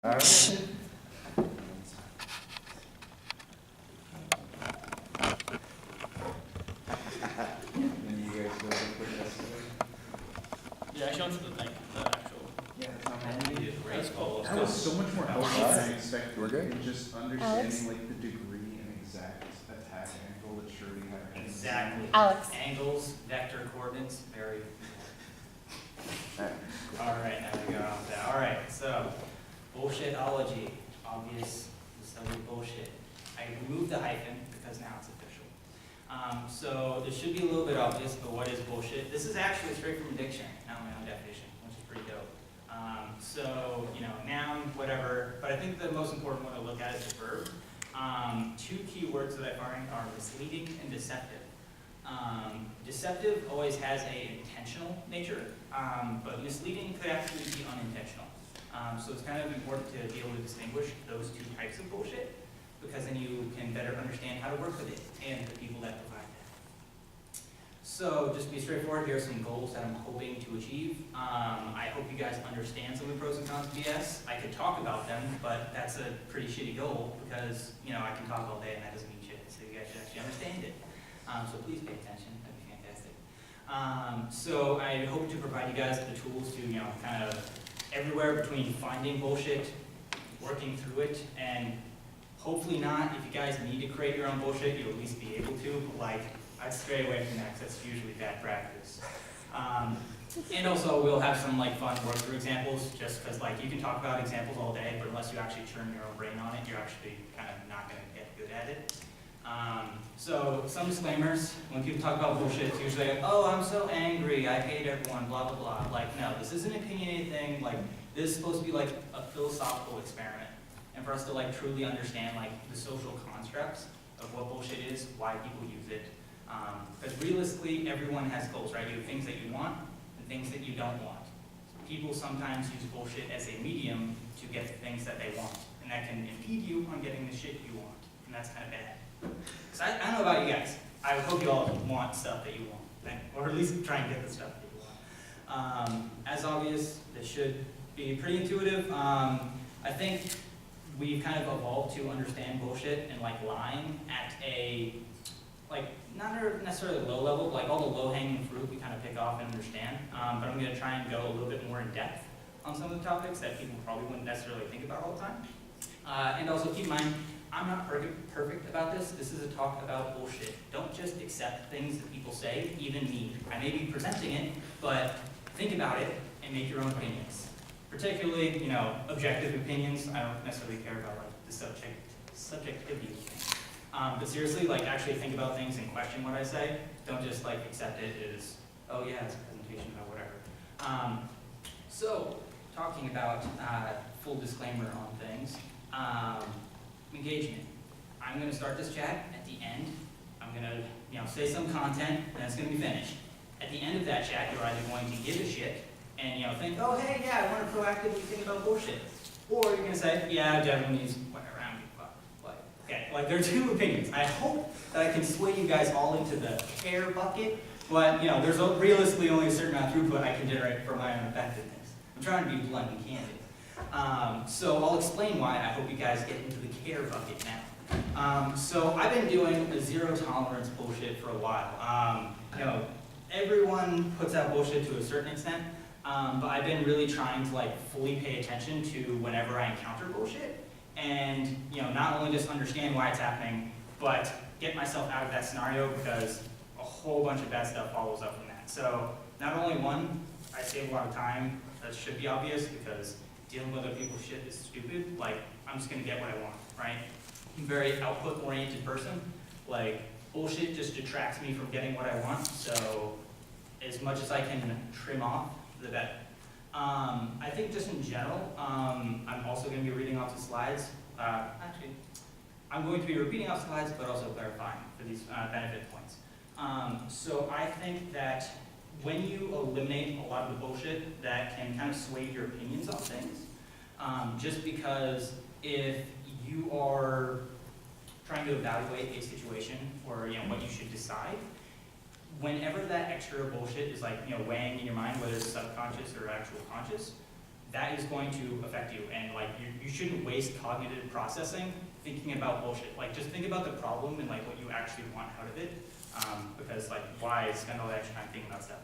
All right. And you guys go look at this. Yeah, I showed you the thing, the actual. Yeah, Race goals. That was so much more helpful Alright. than I expected. We're good. In just understanding like the degree and exact attack angle that surety had. Exactly. Alex. Angles, vector coordinates, very. All right, now we go on with that. All right, so bullshitology, obvious, the study of bullshit. I removed the hyphen because now it's official. So this should be a little bit obvious, but what is bullshit? This is actually straight from the dictionary, not my own definition, which is pretty dope. So, you know, noun, whatever, but I think the most important one to look at is the verb. Two key words that I find are misleading and deceptive. Deceptive always has an intentional nature, but misleading could actually be unintentional. So it's kind of important to be able to distinguish those two types of bullshit, because then you can better understand how to work with it and the people that provide that. So just to be straightforward, here are some goals that I'm hoping to achieve. I hope you guys understand some of the pros and cons of BS. I could talk about them, but that's a pretty shitty goal because, you know, I can talk all day and that doesn't mean shit, so you guys should actually understand it. So please pay attention, that'd be fantastic. So I hope to provide you guys the tools to, you know, kind of everywhere between finding bullshit, working through it, and hopefully not, if you guys need to create your own bullshit, you'll at least be able to, but like, I'd stray away from that because that's usually bad practice. And also we'll have some like fun work through examples, just because like you can talk about examples all day, but unless you actually turn your own brain on it, you're actually kind of not going to get good at it. So some disclaimers, when people talk about bullshit, it's usually like, oh, I'm so angry, I hate everyone, blah, blah, blah. Like, no, this isn't an opinionated thing. Like, this is supposed to be like a philosophical experiment. And for us to like truly understand like the social constructs of what bullshit is, why people use it. Because realistically, everyone has goals, right? You have things that you want and things that you don't want. So people sometimes use bullshit as a medium to get the things that they want. And that can impede you on getting the shit you want. And that's kind of bad. Because I don't know about you guys. I hope you all want stuff that you want. Or at least try and get the stuff that you want. As obvious, this should be pretty intuitive. I think we've kind of evolved to understand bullshit and like lying at a, like, not necessarily low level, like all the low-hanging fruit we kind of pick off and understand. But I'm going to try and go a little bit more in depth on some of the topics that people probably wouldn't necessarily think about all the time. And also keep in mind, I'm not perfect about this. This is a talk about bullshit. Don't just accept things that people say, even me. I may be presenting it, but think about it and make your own opinions. Particularly, you know, objective opinions. I don't necessarily care about like the subjectivity of things. But seriously, like actually think about things and question what I say. Don't just like accept it as, oh yeah, it's a presentation about whatever. So, talking about full disclaimer on things. Engagement. I'm going to start this chat. At the end, I'm going to, you know, say some content, and it's going to be finished. At the end of that chat, you're either going to give a shit and, you know, think, oh hey, yeah, I want to proactively think about bullshit, or you're going to say, yeah, Devon needs whatever. I don't give a fuck. Like, okay, like there are two opinions. I hope that I can sway you guys all into the care bucket, but you know, there's realistically only a certain amount of throughput I can generate for my own effectiveness. I'm trying to be blunt and candid. So I'll explain why. I hope you guys get into the care bucket now. So I've been doing a zero tolerance bullshit for a while. You know, everyone puts out bullshit to a certain extent, but I've been really trying to like fully pay attention to whenever I encounter bullshit, and you know, not only just understand why it's happening, but get myself out of that scenario because a whole bunch of bad stuff follows up from that. So not only one, I save a lot of time. That should be obvious because dealing with other people's shit is stupid. Like, I'm just gonna get what I want, right? I'm a very output-oriented person. Like, bullshit just detracts me from getting what I want, so as much as I can trim off, the better. I think just in general, I'm also gonna be reading off the slides. Actually, I'm going to be repeating off slides, but also clarifying for these benefit points. So I think that when you eliminate a lot of the bullshit that can kind of sway your opinions on things, just because if you are trying to evaluate a situation or you know what you should decide, whenever that extra bullshit is like weighing in your mind, whether it's subconscious or actual conscious, that is going to affect you. And like, you shouldn't waste cognitive processing thinking about bullshit. Like, just think about the problem and like what you actually want out of it. Because like, why spend all that extra time thinking about stuff?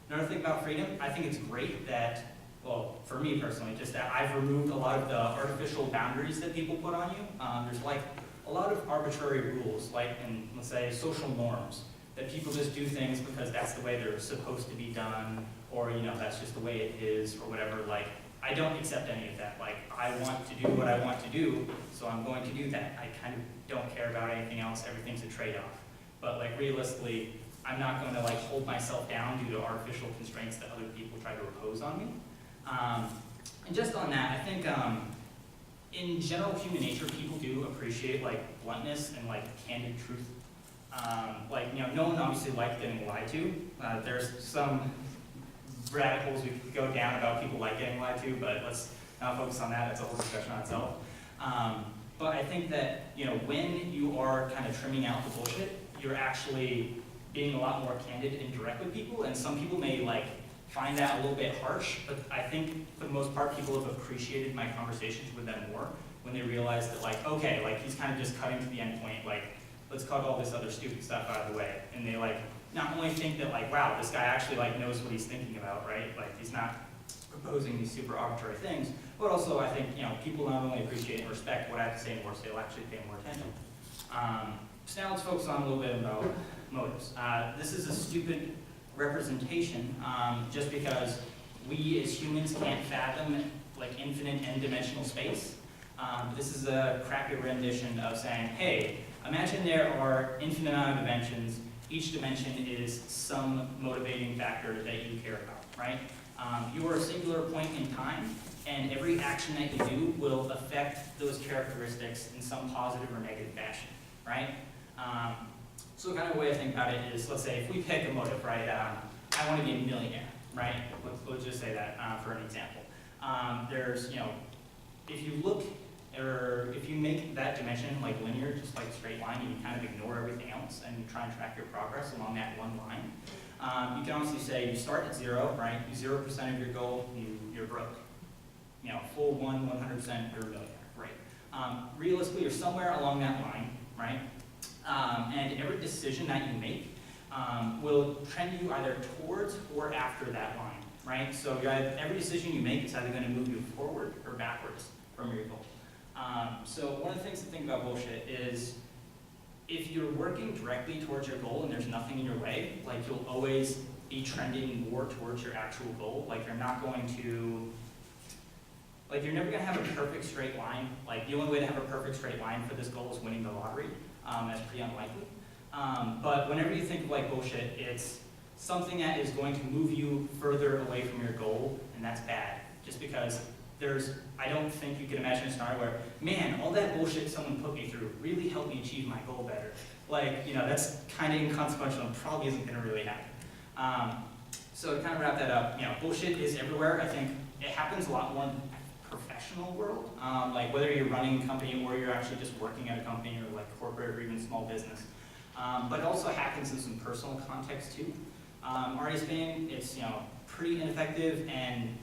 Another thing about freedom, I think it's great that, well, for me personally, just that I've removed a lot of the artificial boundaries that people put on you. There's like a lot of arbitrary rules, like in, let's say, social norms, that people just do things because that's the way they're supposed to be done, or that's just the way it is, or whatever. Like, I don't accept any of that. Like, I want to do what I want to do, so I'm going to do that. I kind of don't care about anything else. Everything's a trade-off. But like, realistically, I'm not going to like hold myself down due to artificial constraints that other people try to impose on me. And just on that, I think in general human nature, people do appreciate like bluntness and like candid truth. Like, no one obviously likes getting lied to. There's some radicals we could go down about people like getting lied to, but let's not focus on that. That's a whole discussion on itself. But I think that, when you are kind of trimming out the bullshit, you're actually being a lot more candid and direct with people, and some people may like find that a little bit harsh, but I think for the most part, people have appreciated my conversations with them more when they realize that like, okay, like he's kind of just cutting to the end point, like, let's cut all this other stupid stuff out of the way. And they like, not only think that like, wow, this guy actually like knows what he's thinking about, right? Like, he's not proposing these super arbitrary things, but also I think, people not only appreciate and respect what I have to say more, so they'll actually pay more attention. So now let's focus on a little bit about motives. This is a stupid representation, just because we as humans can't fathom like infinite n-dimensional space. This is a crappy rendition of saying, hey, imagine there are infinite amount of dimensions. Each dimension is some motivating factor that you care about, right? You are a singular point in time, and every action that you do will affect those characteristics in some positive or negative fashion, right? So kind of a way to think about it is, let's say if we pick a motive, right? I want to be a millionaire, right? Let's just say that for an example. There's, if you look, or if you make that dimension like linear, just like a straight line, you can kind of ignore everything else and you try and track your progress along that one line. You can honestly say you start at 0, right? You 0% of your goal, you're broke. Full 100%, you're a millionaire, right? Realistically, you're somewhere along that line, right? And every decision that you make will trend you either towards or after that line, right? So every decision you make is either going to move you forward or backwards from your goal. So one of the things to think about bullshit is if you're working directly towards your goal and there's nothing in your way, like you'll always be trending more towards your actual goal. Like you're not going to, like you're never going to have a perfect straight line. Like the only way to have a perfect straight line for this goal is winning the lottery. That's pretty unlikely. But whenever you think of like bullshit, it's something that is going to move you further away from your goal, and that's bad. Just because I don't think you can imagine a scenario where, man, all that bullshit someone put me through really helped me achieve my goal better. Like, that's kind of inconsequential and probably isn't going to really happen. So to kind of wrap that up, bullshit is everywhere. I think it happens a lot more in the professional world, like whether you're running a company or you're actually just working at a company or like corporate or even small business. But it also happens in some personal context too. Already saying it's pretty ineffective, and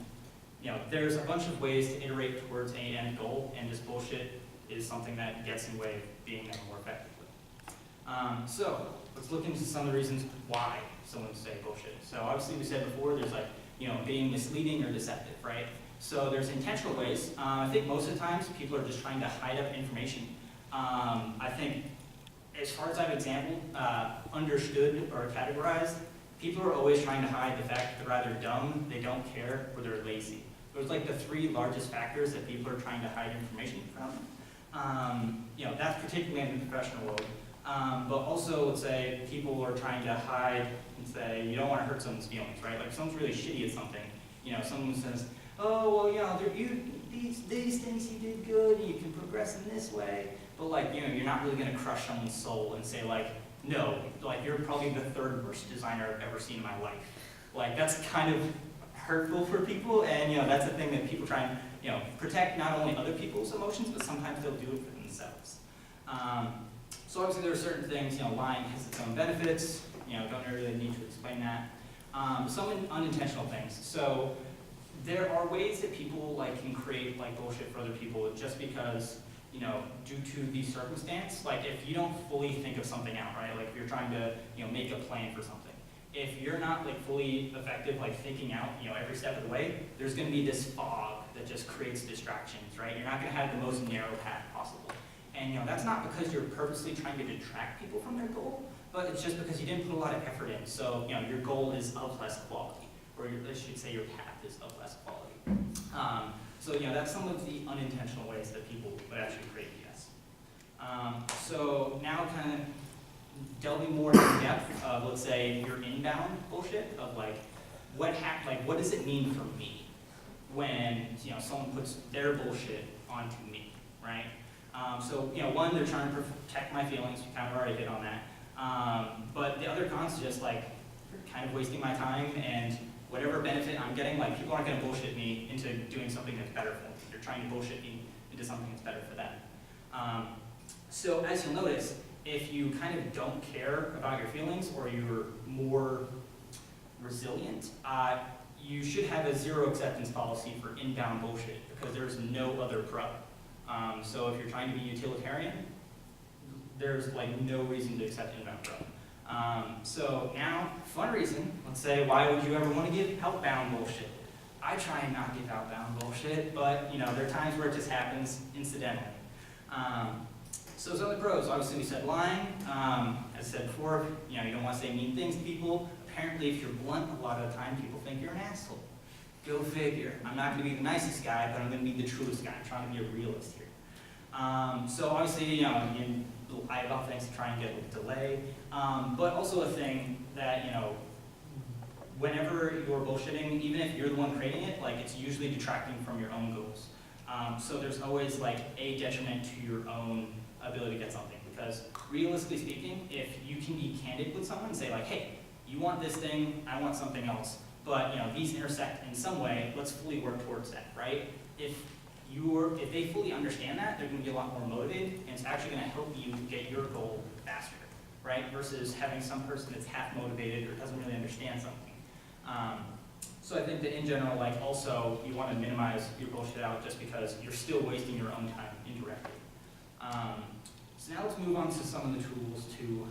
there's a bunch of ways to iterate towards an end goal, and just bullshit is something that gets in the way of being there more effectively. So let's look into some of the reasons why someone would say bullshit. So obviously we said before there's like being misleading or deceptive, right? So there's intentional ways. I think most of the times people are just trying to hide up information. I think as far as I've exampled, understood or categorized, people are always trying to hide the fact that they're either dumb, they don't care, or they're lazy. Those are like the 3 largest factors that people are trying to hide information from. That's particularly in the professional world. But also, let's say people are trying to hide and say, you don't want to hurt someone's feelings, right? Like if someone's really shitty at something, someone says, oh, well, these things you did good, and you can progress in this way. But like, you're not really going to crush someone's soul and say like, no, like you're probably the 3rd worst designer I've ever seen in my life. Like that's kind of hurtful for people, and that's a thing that people try and protect not only other people's emotions, but sometimes they'll do it for themselves. So obviously there are certain things, lying has its own benefits. Don't really need to explain that. Some unintentional things. So there are ways that people like can create like bullshit for other people just because, you know, due to the circumstance, like if you don't fully think of something out, right? Like if you're trying to, you know, make a plan for something. If you're not like fully effective, like thinking out, you know, every step of the way, there's gonna be this fog that just creates distractions, right? You're not gonna have the most narrow path possible. And, you know, that's not because you're purposely trying to detract people from their goal, but it's just because you didn't put a lot of effort in. So, you know, your goal is of less quality, or I should say your path is of less quality. So, you know, that's some of the unintentional ways that people would actually create BS. So now kind of delving more into depth of, let's say, your inbound bullshit of like, what does it mean for me when, you know, someone puts their bullshit onto me, right? So, you know, one, they're trying to protect my feelings, we kind of already hit on that. But the other cons is just like, kind of wasting my time, and whatever benefit I'm getting, like people aren't gonna bullshit me into doing something that's better for me. They're trying to bullshit me into something that's better for them. So as you'll notice, if you kind of don't care about your feelings, or you're more resilient, you should have a zero acceptance policy for inbound bullshit, because there's no other pro. So if you're trying to be utilitarian, there's like no reason to accept inbound pro. So now, fun reason, let's say, why would you ever want to give outbound bullshit? I try and not give outbound bullshit, but you know, there are times where it just happens incidentally. So some of the pros, obviously we said lying. As I said before, you know, you don't want to say mean things to people. Apparently if you're blunt, a lot of the time people think you're an asshole. Go figure. I'm not going to be the nicest guy, but I'm going to be the truest guy. I'm trying to be a realist here. So obviously, you know, you lie about things to try and get a delay. But also a thing that, you know, whenever you're bullshitting, even if you're the one creating it, like it's usually detracting from your own goals. So there's always like a detriment to your own ability to get something. Because realistically speaking, if you can be candid with someone and say like, hey, you want this thing, I want something else, but you know, these intersect in some way, let's fully work towards that, right? If they fully understand that, they're gonna be a lot more motivated, and it's actually gonna help you get your goal faster, right? Versus having some person that's half motivated or doesn't really understand something. So I think that in general, like also, you wanna minimize your bullshit out just because you're still wasting your own time indirectly. So now let's move on to some of the tools to